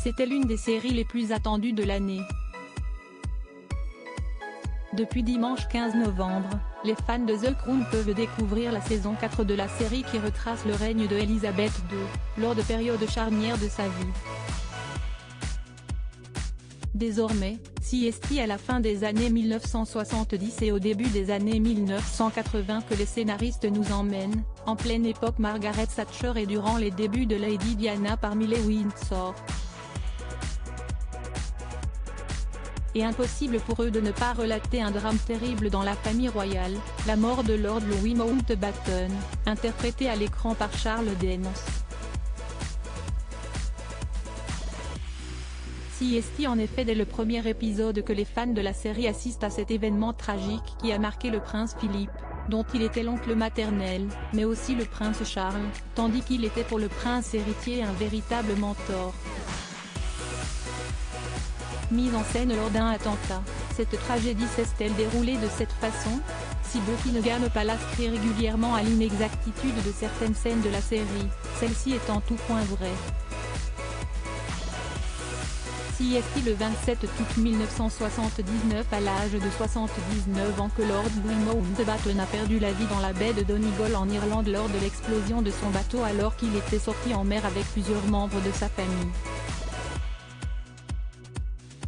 C'était l'une des séries les plus attendues de l'année. Depuis dimanche 15 novembre, les fans de The Crown peuvent découvrir la saison 4 de la série qui retrace le règne de Elizabeth II, lors de périodes charnières de sa vie. Désormais, c'est à la fin des années 1970 et au début des années 1980 que les scénaristes nous emmènent, en pleine époque Margaret Thatcher et durant les débuts de Lady Diana parmi les Windsor. Et impossible pour eux de ne pas relater un drame terrible dans la famille royale, la mort de Lord Louis Mountbatten, interprété à l'écran par Charles Dance. C'est en effet dès le premier épisode que les fans de la série assistent à cet événement tragique qui a marqué le prince Philippe, dont il était l'oncle maternel, mais aussi le prince Charles, tandis qu'il était pour le prince héritier un véritable mentor. Mise en scène lors d'un attentat, cette tragédie s'est-elle déroulée de cette façon? Si Buckingham Palace crie régulièrement à l'inexactitude de certaines scènes de la série, celle-ci est en tout point vraie. Le 27 août 1979 à l'âge de 79 ans que Lord Louis Mountbatten a perdu la vie dans la baie de Donegal en Irlande lors de l'explosion de son bateau alors qu'il était sorti en mer avec plusieurs membres de sa famille.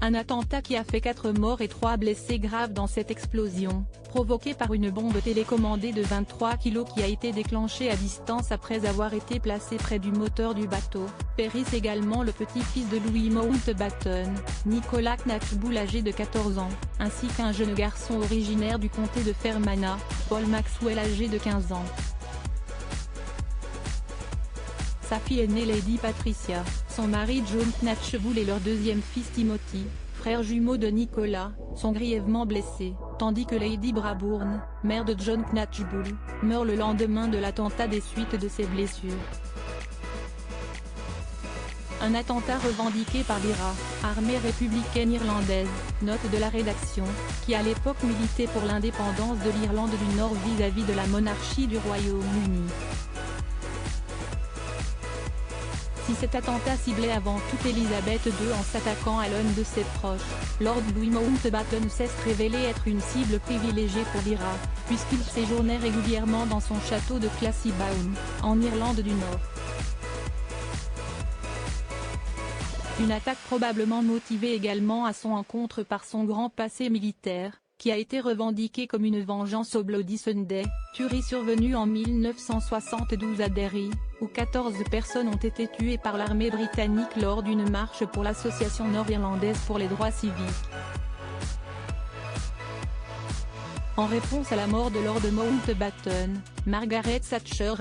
Un attentat qui a fait 4 morts et 3 blessés graves dans cette explosion, provoquée par une bombe télécommandée de 23 kg qui a été déclenchée à distance après avoir été placée près du moteur du bateau, périsse également le petit-fils de Louis Mountbatten, Nicholas Knatchbull âgé de 14 ans, ainsi qu'un jeune garçon originaire du comté de Fermanagh, Paul Maxwell âgé de 15 ans. Sa fille aînée Lady Patricia, son mari John Knatchbull et leur deuxième fils Timothy, frère jumeau de Nicolas, sont grièvement blessés, tandis que Lady Brabourne, mère de John Knatchbull, meurt le lendemain de l'attentat des suites de ses blessures. Un attentat revendiqué par l'IRA, armée républicaine irlandaise, note de la rédaction, qui à l'époque militait pour l'indépendance de l'Irlande du Nord vis-à-vis de la monarchie du Royaume-Uni. Si cet attentat ciblait avant tout Elizabeth II en s'attaquant à l'un de ses proches, Lord Louis Mountbatten s'est révélé être une cible privilégiée pour l'IRA, puisqu'il séjournait régulièrement dans son château de Classiebawn, en Irlande du Nord. Une attaque probablement motivée également à son encontre par son grand passé militaire, qui a été revendiquée comme une vengeance au Bloody Sunday, tuerie survenue en 1972 à Derry, où 14 personnes ont été tuées par l'armée britannique lors d'une marche pour l'Association nord-irlandaise pour les droits civiques. En réponse à la mort de Lord Mountbatten, Margaret Thatcher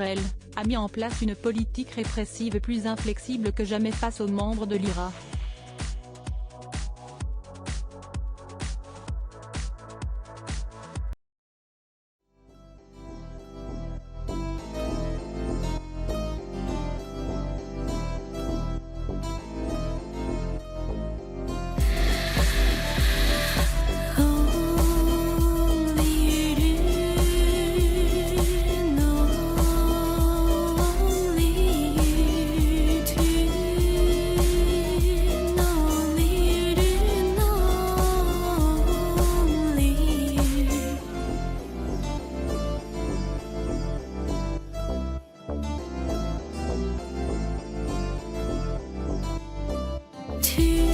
a mis en place une politique répressive plus inflexible que jamais face aux membres de l'IRA. To